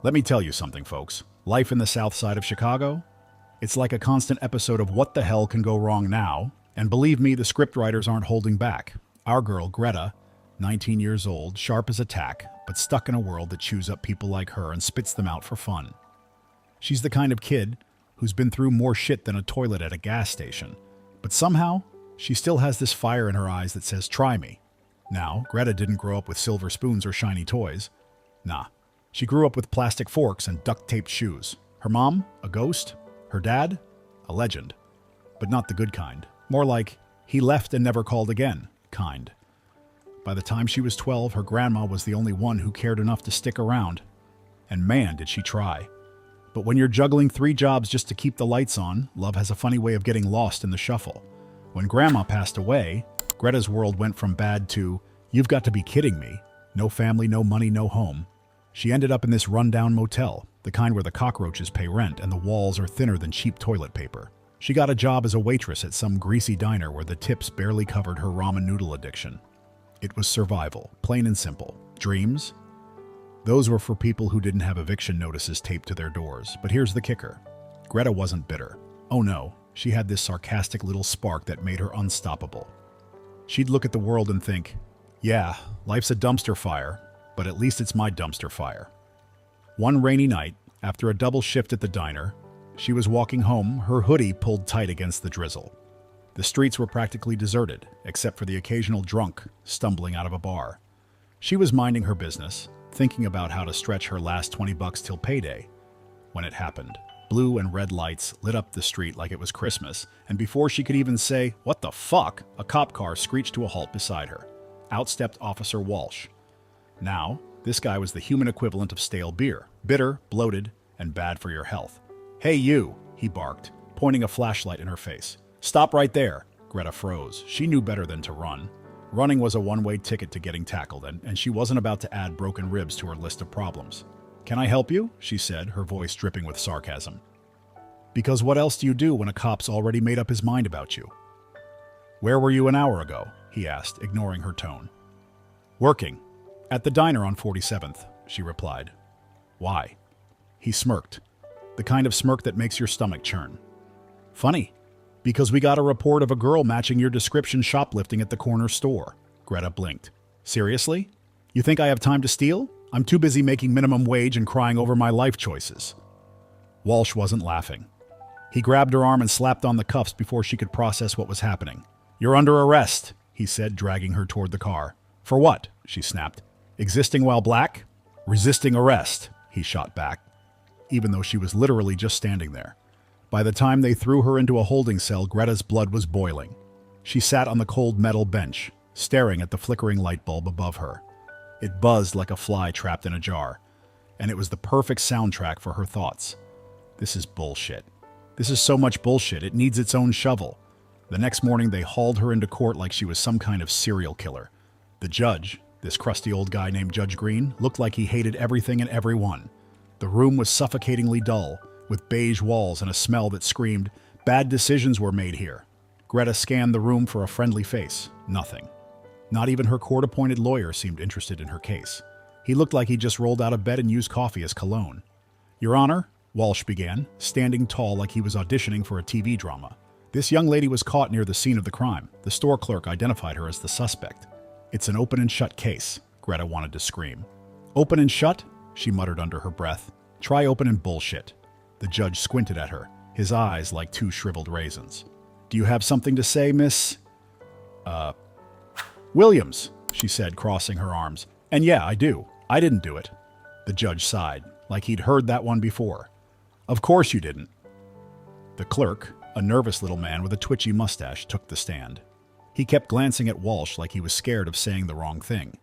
Let me tell you something, folks. Life in the south side of Chicago? It's like a constant episode of What the Hell Can Go Wrong Now? And believe me, the scriptwriters aren't holding back. Our girl, Greta, 19 years old, sharp as a tack, but stuck in a world that chews up people like her and spits them out for fun. She's the kind of kid who's been through more shit than a toilet at a gas station. But somehow, she still has this fire in her eyes that says, try me. Now, Greta didn't grow up with silver spoons or shiny toys. Nah, she grew up with plastic forks and duct-taped shoes. Her mom, a ghost. Her dad, a legend. But not the good kind. More like, he left and never called again kind. By the time she was 12, her grandma was the only one who cared enough to stick around. And man, did she try. But when you're juggling 3 jobs just to keep the lights on, love has a funny way of getting lost in the shuffle. When Grandma passed away, Greta's world went from bad to, you've got to be kidding me. No family, no money, no home. She ended up in this rundown motel, the kind where the cockroaches pay rent and the walls are thinner than cheap toilet paper. She got a job as a waitress at some greasy diner where the tips barely covered her ramen noodle addiction. It was survival, plain and simple. Dreams? Those were for people who didn't have eviction notices taped to their doors. But here's the kicker. Greta wasn't bitter. Oh no, she had this sarcastic little spark that made her unstoppable. She'd look at the world and think, yeah, life's a dumpster fire, but at least it's my dumpster fire. One rainy night, after a double shift at the diner, she was walking home, her hoodie pulled tight against the drizzle. The streets were practically deserted, except for the occasional drunk stumbling out of a bar. She was minding her business, thinking about how to stretch her last $20 till payday. When it happened, blue and red lights lit up the street like it was Christmas, and before she could even say, "What the fuck?" a cop car screeched to a halt beside her. Out stepped Officer Walsh. Now, this guy was the human equivalent of stale beer, bitter, bloated, and bad for your health. "Hey you," he barked, pointing a flashlight in her face. "Stop right there." Greta froze. She knew better than to run. Running was a one-way ticket to getting tackled, and she wasn't about to add broken ribs to her list of problems. "Can I help you?" she said, her voice dripping with sarcasm. "Because what else do you do when a cop's already made up his mind about you?" "Where were you an hour ago?" he asked, ignoring her tone. "Working. At the diner on 47th, she replied. "Why?" He smirked. The kind of smirk that makes your stomach churn. "Funny. Because we got a report of a girl matching your description shoplifting at the corner store." Greta blinked. "Seriously? You think I have time to steal? I'm too busy making minimum wage and crying over my life choices." Walsh wasn't laughing. He grabbed her arm and slapped on the cuffs before she could process what was happening. "You're under arrest," he said, dragging her toward the car. "For what?" she snapped. "Existing while black?" "Resisting arrest," he shot back, even though she was literally just standing there. By the time they threw her into a holding cell, Greta's blood was boiling. She sat on the cold metal bench, staring at the flickering light bulb above her. It buzzed like a fly trapped in a jar, and it was the perfect soundtrack for her thoughts. This is bullshit. This is so much bullshit, it needs its own shovel. The next morning, they hauled her into court like she was some kind of serial killer. The judge, this crusty old guy named Judge Green, looked like he hated everything and everyone. The room was suffocatingly dull, with beige walls and a smell that screamed, "Bad decisions were made here." Greta scanned the room for a friendly face. Nothing. Not even her court-appointed lawyer seemed interested in her case. He looked like he just rolled out of bed and used coffee as cologne. "Your Honor," Walsh began, standing tall like he was auditioning for a TV drama. "This young lady was caught near the scene of the crime. The store clerk identified her as the suspect." "It's an open and shut case," Greta wanted to scream. "Open and shut?" she muttered under her breath. "Try open and bullshit." The judge squinted at her, his eyes like 2 shriveled raisins. "Do you have something to say, Miss... Williams," she said, crossing her arms. "And yeah, I do. I didn't do it." The judge sighed, like he'd heard that one before. "Of course you didn't." The clerk, a nervous little man with a twitchy mustache, took the stand. He kept glancing at Walsh like he was scared of saying the wrong thing.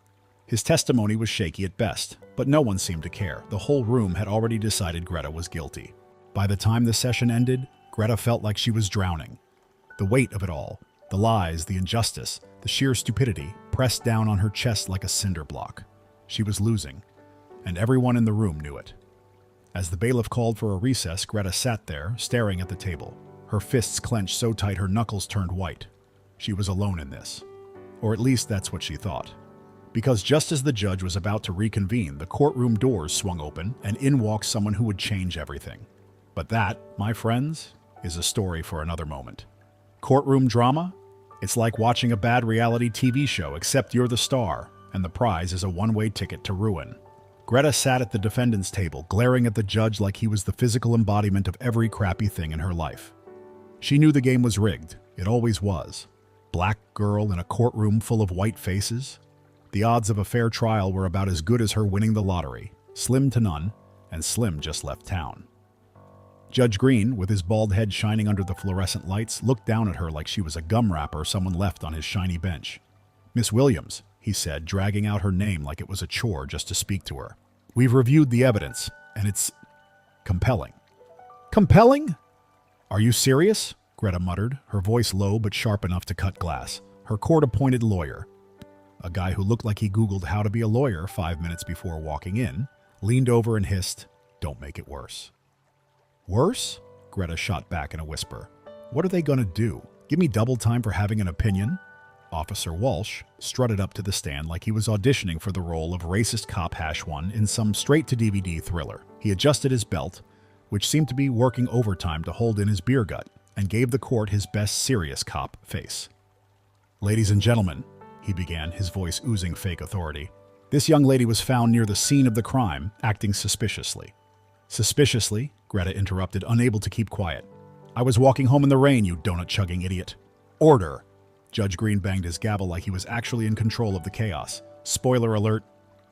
His testimony was shaky at best, but no one seemed to care. The whole room had already decided Greta was guilty. By the time the session ended, Greta felt like she was drowning. The weight of it all, the lies, the injustice, the sheer stupidity, pressed down on her chest like a cinder block. She was losing, and everyone in the room knew it. As the bailiff called for a recess, Greta sat there, staring at the table. Her fists clenched so tight her knuckles turned white. She was alone in this. Or at least that's what she thought. Because just as the judge was about to reconvene, the courtroom doors swung open and in walked someone who would change everything. But that, my friends, is a story for another moment. Courtroom drama? It's like watching a bad reality TV show, except you're the star, and the prize is a one-way ticket to ruin. Greta sat at the defendant's table, glaring at the judge like he was the physical embodiment of every crappy thing in her life. She knew the game was rigged. It always was. Black girl in a courtroom full of white faces. The odds of a fair trial were about as good as her winning the lottery, slim to none, and Slim just left town. Judge Green, with his bald head shining under the fluorescent lights, looked down at her like she was a gum wrapper someone left on his shiny bench. "Miss Williams," he said, dragging out her name like it was a chore just to speak to her. "We've reviewed the evidence, and it's compelling." "Compelling? Are you serious?" Greta muttered, her voice low but sharp enough to cut glass. Her court-appointed lawyer, a guy who looked like he Googled how to be a lawyer 5 minutes before walking in, leaned over and hissed, "Don't make it worse." "Worse?" Greta shot back in a whisper. "What are they going to do? Give me double time for having an opinion?" Officer Walsh strutted up to the stand like he was auditioning for the role of racist cop #1 in some straight-to-DVD thriller. He adjusted his belt, which seemed to be working overtime to hold in his beer gut, and gave the court his best serious cop face. "Ladies and gentlemen," he began, his voice oozing fake authority, "this young lady was found near the scene of the crime, acting suspiciously." "Suspiciously?" Greta interrupted, unable to keep quiet. "I was walking home in the rain, you donut-chugging idiot." "Order!" Judge Green banged his gavel like he was actually in control of the chaos. Spoiler alert,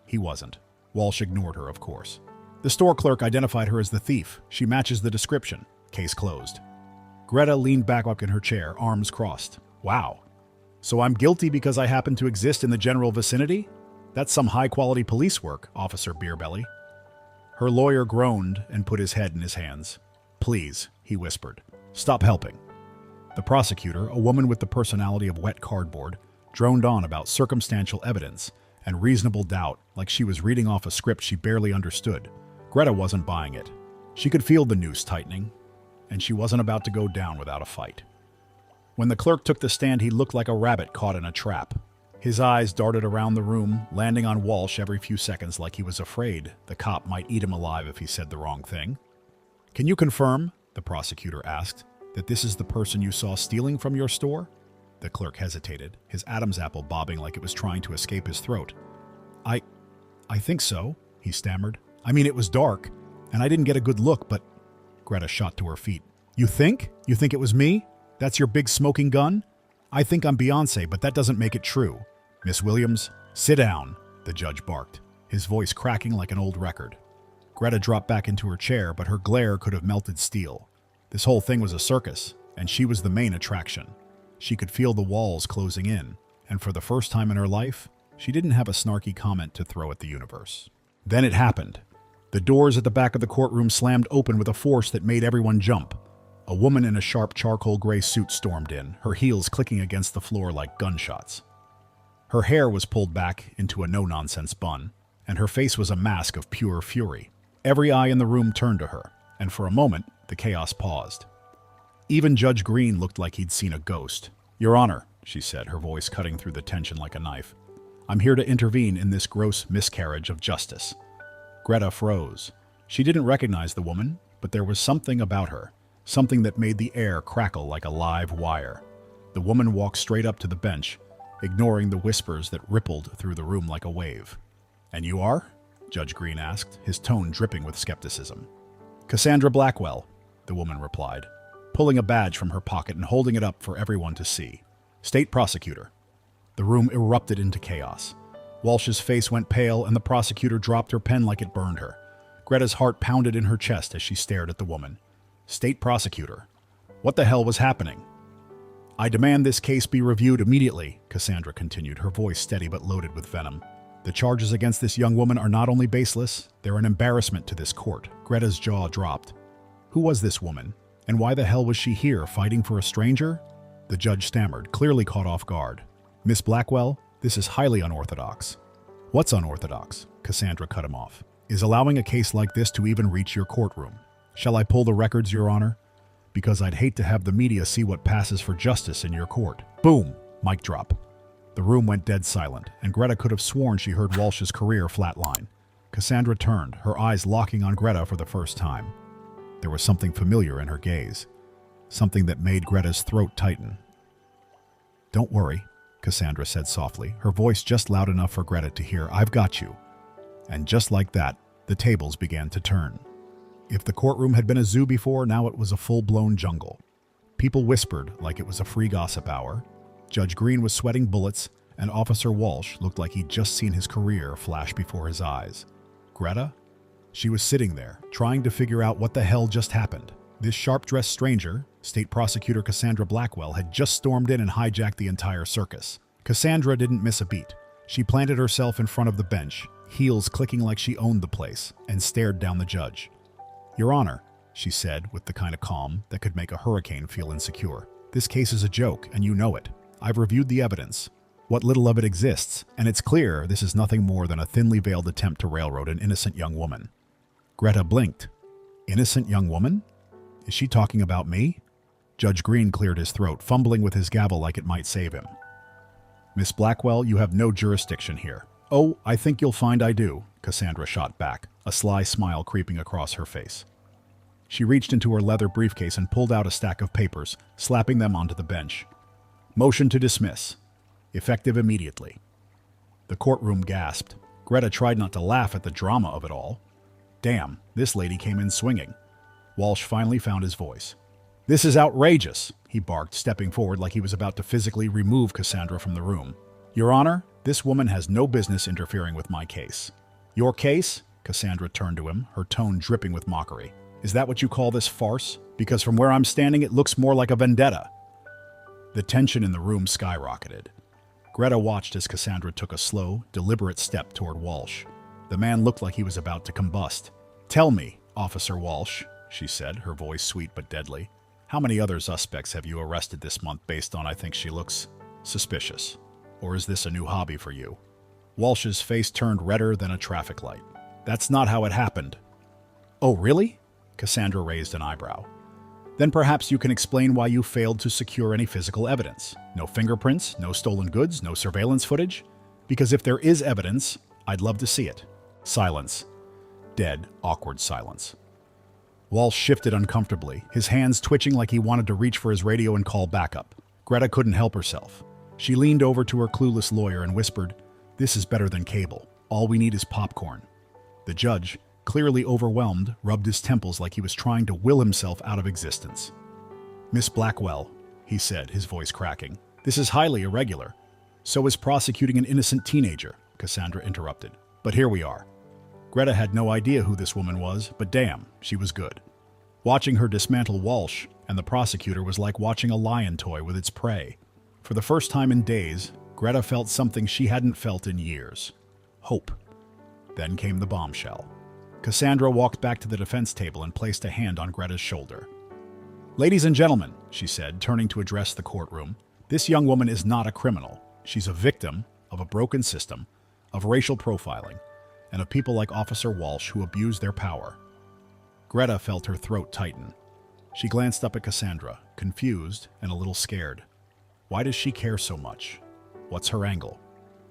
he wasn't. Walsh ignored her, of course. "The store clerk identified her as the thief. She matches the description. Case closed." Greta leaned back up in her chair, arms crossed. "Wow. So I'm guilty because I happen to exist in the general vicinity? That's some high-quality police work, Officer Beerbelly." Her lawyer groaned and put his head in his hands. "Please," he whispered, "stop helping." The prosecutor, a woman with the personality of wet cardboard, droned on about circumstantial evidence and reasonable doubt like she was reading off a script she barely understood. Greta wasn't buying it. She could feel the noose tightening, and she wasn't about to go down without a fight. When the clerk took the stand, he looked like a rabbit caught in a trap. His eyes darted around the room, landing on Walsh every few seconds like he was afraid the cop might eat him alive if he said the wrong thing. "Can you confirm," the prosecutor asked, "that this is the person you saw stealing from your store?" The clerk hesitated, his Adam's apple bobbing like it was trying to escape his throat. I think so," he stammered. "I mean, it was dark, and I didn't get a good look, but—" Greta shot to her feet. You think? You think it was me? That's your big smoking gun? I think I'm Beyoncé, but that doesn't make it true." "Miss Williams, sit down," the judge barked, his voice cracking like an old record. Greta dropped back into her chair, but her glare could have melted steel. This whole thing was a circus, and she was the main attraction. She could feel the walls closing in, and for the first time in her life, she didn't have a snarky comment to throw at the universe. Then it happened. The doors at the back of the courtroom slammed open with a force that made everyone jump. A woman in a sharp charcoal gray suit stormed in, her heels clicking against the floor like gunshots. Her hair was pulled back into a no-nonsense bun, and her face was a mask of pure fury. Every eye in the room turned to her, and for a moment, the chaos paused. Even Judge Green looked like he'd seen a ghost. "Your Honor," she said, her voice cutting through the tension like a knife, "I'm here to intervene in this gross miscarriage of justice." Greta froze. She didn't recognize the woman, but there was something about her, something that made the air crackle like a live wire. The woman walked straight up to the bench, ignoring the whispers that rippled through the room like a wave. "And you are?" Judge Green asked, his tone dripping with skepticism. "Cassandra Blackwell," the woman replied, pulling a badge from her pocket and holding it up for everyone to see. "State Prosecutor." The room erupted into chaos. Walsh's face went pale, and the prosecutor dropped her pen like it burned her. Greta's heart pounded in her chest as she stared at the woman. "State Prosecutor. What the hell was happening?" "I demand this case be reviewed immediately," Cassandra continued, her voice steady but loaded with venom. "The charges against this young woman are not only baseless, they're an embarrassment to this court." Greta's jaw dropped. Who was this woman? And why the hell was she here, fighting for a stranger? The judge stammered, clearly caught off guard. "Miss Blackwell, this is highly unorthodox." "What's unorthodox?" Cassandra cut him off. "Is allowing a case like this to even reach your courtroom. Shall I pull the records, Your Honor? Because I'd hate to have the media see what passes for justice in your court." Boom! Mic drop. The room went dead silent, and Greta could have sworn she heard Walsh's career flatline. Cassandra turned, her eyes locking on Greta for the first time. There was something familiar in her gaze, something that made Greta's throat tighten. "Don't worry," Cassandra said softly, her voice just loud enough for Greta to hear. "I've got you." And just like that, the tables began to turn. If the courtroom had been a zoo before, now it was a full-blown jungle. People whispered like it was a free gossip hour. Judge Green was sweating bullets, and Officer Walsh looked like he'd just seen his career flash before his eyes. Greta? She was sitting there, trying to figure out what the hell just happened. This sharp-dressed stranger, State Prosecutor Cassandra Blackwell, had just stormed in and hijacked the entire circus. Cassandra didn't miss a beat. She planted herself in front of the bench, heels clicking like she owned the place, and stared down the judge. "Your Honor," she said with the kind of calm that could make a hurricane feel insecure. "This case is a joke, and you know it. I've reviewed the evidence. What little of it exists, and it's clear this is nothing more than a thinly veiled attempt to railroad an innocent young woman." Greta blinked. "Innocent young woman? Is she talking about me?" Judge Green cleared his throat, fumbling with his gavel like it might save him. "Miss Blackwell, you have no jurisdiction here." "Oh, I think you'll find I do," Cassandra shot back, a sly smile creeping across her face. She reached into her leather briefcase and pulled out a stack of papers, slapping them onto the bench. "Motion to dismiss. Effective immediately." The courtroom gasped. Greta tried not to laugh at the drama of it all. Damn, this lady came in swinging. Walsh finally found his voice. "This is outrageous," he barked, stepping forward like he was about to physically remove Cassandra from the room. "Your Honor, this woman has no business interfering with my case." "Your case?" Cassandra turned to him, her tone dripping with mockery. "Is that what you call this farce? Because from where I'm standing, it looks more like a vendetta." The tension in the room skyrocketed. Greta watched as Cassandra took a slow, deliberate step toward Walsh. The man looked like he was about to combust. "Tell me, Officer Walsh," she said, her voice sweet but deadly, "how many other suspects have you arrested this month based on I think she looks suspicious? Or is this a new hobby for you?" Walsh's face turned redder than a traffic light. "That's not how it happened." "Oh, really?" Cassandra raised an eyebrow. "Then perhaps you can explain why you failed to secure any physical evidence. No fingerprints, no stolen goods, no surveillance footage? Because if there is evidence, I'd love to see it." Silence. Dead, awkward silence. Walsh shifted uncomfortably, his hands twitching like he wanted to reach for his radio and call backup. Greta couldn't help herself. She leaned over to her clueless lawyer and whispered, "This is better than cable. All we need is popcorn." The judge, clearly overwhelmed, rubbed his temples like he was trying to will himself out of existence. "Miss Blackwell," he said, his voice cracking, "this is highly irregular." "So is prosecuting an innocent teenager," Cassandra interrupted. "But here we are." Greta had no idea who this woman was, but damn, she was good. Watching her dismantle Walsh and the prosecutor was like watching a lion toy with its prey. For the first time in days, Greta felt something she hadn't felt in years. Hope. Then came the bombshell. Cassandra walked back to the defense table and placed a hand on Greta's shoulder. "Ladies and gentlemen," she said, turning to address the courtroom, "this young woman is not a criminal. She's a victim of a broken system, of racial profiling, and of people like Officer Walsh who abuse their power." Greta felt her throat tighten. She glanced up at Cassandra, confused and a little scared. Why does she care so much? What's her angle?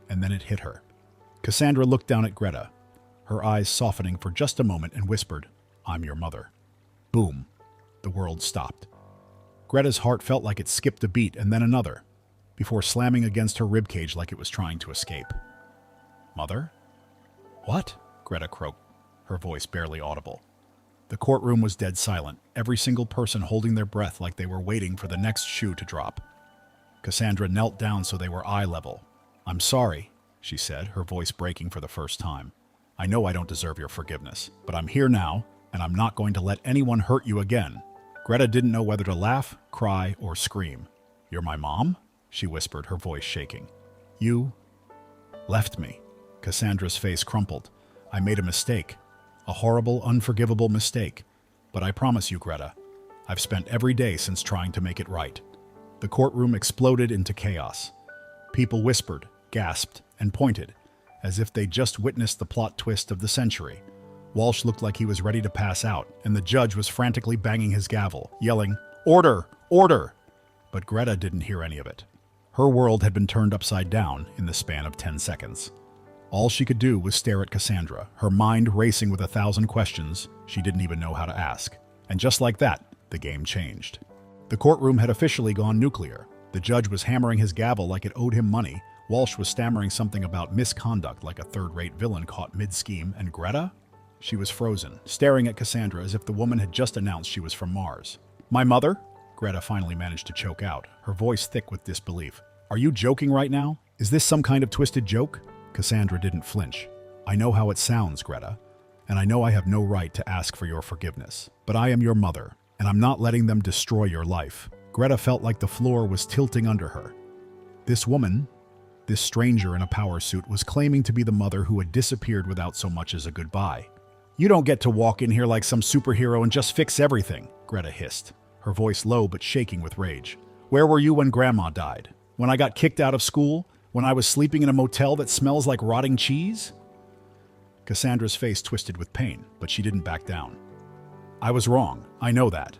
And then it hit her. Cassandra looked down at Greta, her eyes softening for just a moment, and whispered, "I'm your mother." Boom. The world stopped. Greta's heart felt like it skipped a beat and then another, before slamming against her ribcage like it was trying to escape. "Mother?" "What?" Greta croaked, her voice barely audible. The courtroom was dead silent, every single person holding their breath like they were waiting for the next shoe to drop. Cassandra knelt down so they were eye level. "I'm sorry," she said, her voice breaking for the first time. "I know I don't deserve your forgiveness, but I'm here now, and I'm not going to let anyone hurt you again." Greta didn't know whether to laugh, cry, or scream. "You're my mom?" she whispered, her voice shaking. "You left me." Cassandra's face crumpled. "I made a mistake. A horrible, unforgivable mistake. But I promise you, Greta, I've spent every day since trying to make it right." The courtroom exploded into chaos. People whispered, gasped, and pointed, as if they'd just witnessed the plot twist of the century. Walsh looked like he was ready to pass out, and the judge was frantically banging his gavel, yelling, "Order! Order!" But Greta didn't hear any of it. Her world had been turned upside down in the span of 10 seconds. All she could do was stare at Cassandra, her mind racing with 1,000 questions she didn't even know how to ask. And just like that, the game changed. The courtroom had officially gone nuclear. The judge was hammering his gavel like it owed him money. Walsh was stammering something about misconduct like a third-rate villain caught mid-scheme. And Greta? She was frozen, staring at Cassandra as if the woman had just announced she was from Mars. "My mother?" Greta finally managed to choke out, her voice thick with disbelief. "Are you joking right now? Is this some kind of twisted joke?" Cassandra didn't flinch. "I know how it sounds, Greta, and I know I have no right to ask for your forgiveness. But I am your mother, and I'm not letting them destroy your life." Greta felt like the floor was tilting under her. This woman, this stranger in a power suit, was claiming to be the mother who had disappeared without so much as a goodbye. "You don't get to walk in here like some superhero and just fix everything," Greta hissed, her voice low but shaking with rage. "Where were you when Grandma died? When I got kicked out of school? When I was sleeping in a motel that smells like rotting cheese?" Cassandra's face twisted with pain, but she didn't back down. "I was wrong, I know that.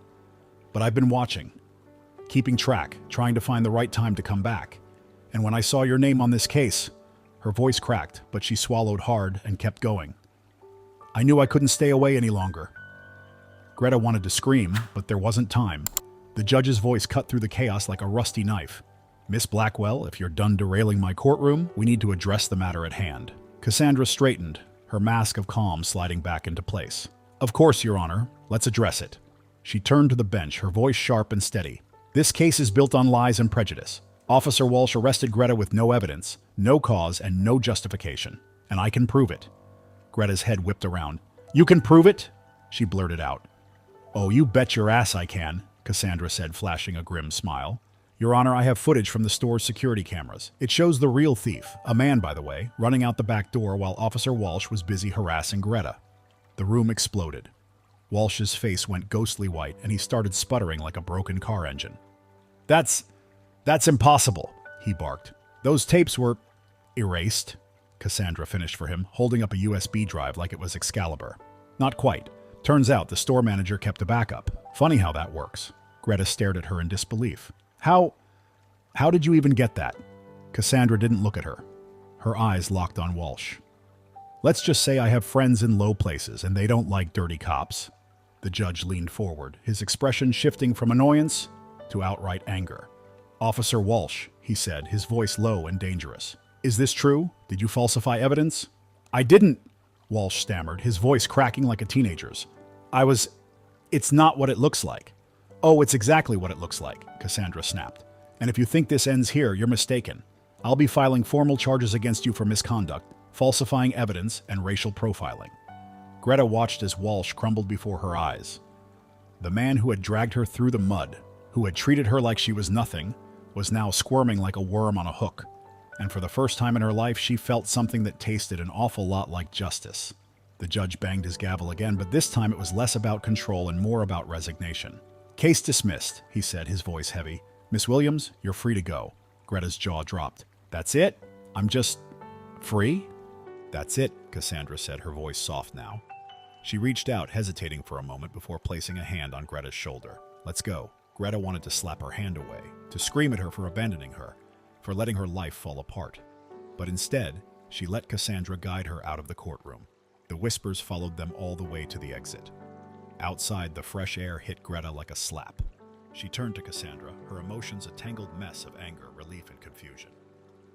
But I've been watching, keeping track, trying to find the right time to come back. And when I saw your name on this case," her voice cracked, but she swallowed hard and kept going. "I knew I couldn't stay away any longer." Greta wanted to scream, but there wasn't time. The judge's voice cut through the chaos like a rusty knife. "Miss Blackwell, if you're done derailing my courtroom, we need to address the matter at hand." Cassandra straightened, her mask of calm sliding back into place. "Of course, Your Honor. Let's address it." She turned to the bench, her voice sharp and steady. "This case is built on lies and prejudice. Officer Walsh arrested Greta with no evidence, no cause, and no justification. And I can prove it." Greta's head whipped around. "You can prove it?" she blurted out. "Oh, you bet your ass I can," Cassandra said, flashing a grim smile. "Your Honor, I have footage from the store's security cameras. It shows the real thief, a man, by the way, running out the back door while Officer Walsh was busy harassing Greta." The room exploded. Walsh's face went ghostly white, and he started sputtering like a broken car engine. That's impossible," he barked. "Those tapes were erased," Cassandra finished for him, holding up a USB drive like it was Excalibur. "Not quite. Turns out the store manager kept a backup. Funny how that works." Greta stared at her in disbelief. How did you even get that?" Cassandra didn't look at her. Her eyes locked on Walsh. "Let's just say I have friends in low places, and they don't like dirty cops." The judge leaned forward, his expression shifting from annoyance to outright anger. "Officer Walsh," he said, his voice low and dangerous. "Is this true? Did you falsify evidence?" "I didn't," Walsh stammered, his voice cracking like a teenager's. It's not what it looks like." "Oh, it's exactly what it looks like," Cassandra snapped. "And if you think this ends here, you're mistaken. I'll be filing formal charges against you for misconduct, falsifying evidence, and racial profiling." Greta watched as Walsh crumbled before her eyes. The man who had dragged her through the mud, who had treated her like she was nothing, was now squirming like a worm on a hook. And for the first time in her life, she felt something that tasted an awful lot like justice. The judge banged his gavel again, but this time it was less about control and more about resignation. "Case dismissed," he said, his voice heavy. "Miss Williams, you're free to go." Greta's jaw dropped. "That's it? I'm just free?" "That's it," Cassandra said, her voice soft now. She reached out, hesitating for a moment before placing a hand on Greta's shoulder. "Let's go." Greta wanted to slap her hand away, to scream at her for abandoning her, for letting her life fall apart. But instead, she let Cassandra guide her out of the courtroom. The whispers followed them all the way to the exit. Outside, the fresh air hit Greta like a slap. She turned to Cassandra, her emotions a tangled mess of anger, relief, and confusion.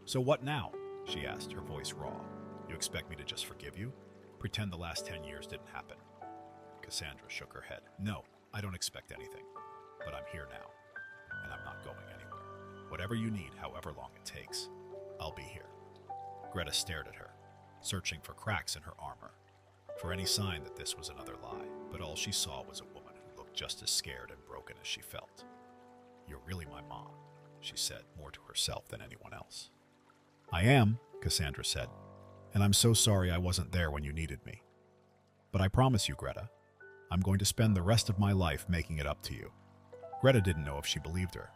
"So what now?" she asked, her voice raw. "You expect me to just forgive you? Pretend the last 10 years didn't happen?" Cassandra shook her head. "No, I don't expect anything. But I'm here now, and I'm not going anywhere. Whatever you need, however long it takes, I'll be here." Greta stared at her, searching for cracks in her armor, for any sign that this was another lie, but all she saw was a woman who looked just as scared and broken as she felt. "You're really my mom," she said, more to herself than anyone else. "I am," Cassandra said, "and I'm so sorry I wasn't there when you needed me. But I promise you, Greta, I'm going to spend the rest of my life making it up to you." Greta didn't know if she believed her,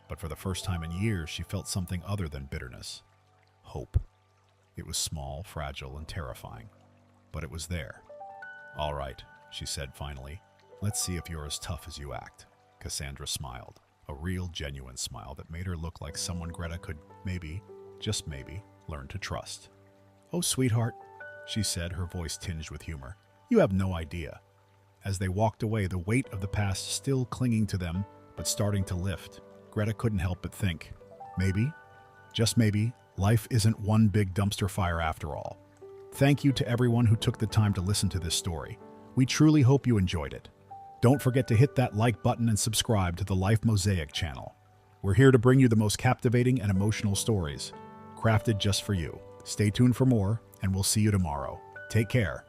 but for the first time in years, she felt something other than bitterness. Hope. It was small, fragile, and terrifying, but it was there. "All right," she said finally. "Let's see if you're as tough as you act." Cassandra smiled. a real, genuine smile that made her look like someone Greta could maybe, just maybe, learn to trust. "Oh, sweetheart," she said, her voice tinged with humor. "You have no idea." As they walked away, the weight of the past still clinging to them, but starting to lift, Greta couldn't help but think, maybe, just maybe, life isn't one big dumpster fire after all. Thank you to everyone who took the time to listen to this story. We truly hope you enjoyed it. Don't forget to hit that like button and subscribe to the Life Mosaic channel. We're here to bring you the most captivating and emotional stories, crafted just for you. Stay tuned for more, and we'll see you tomorrow. Take care.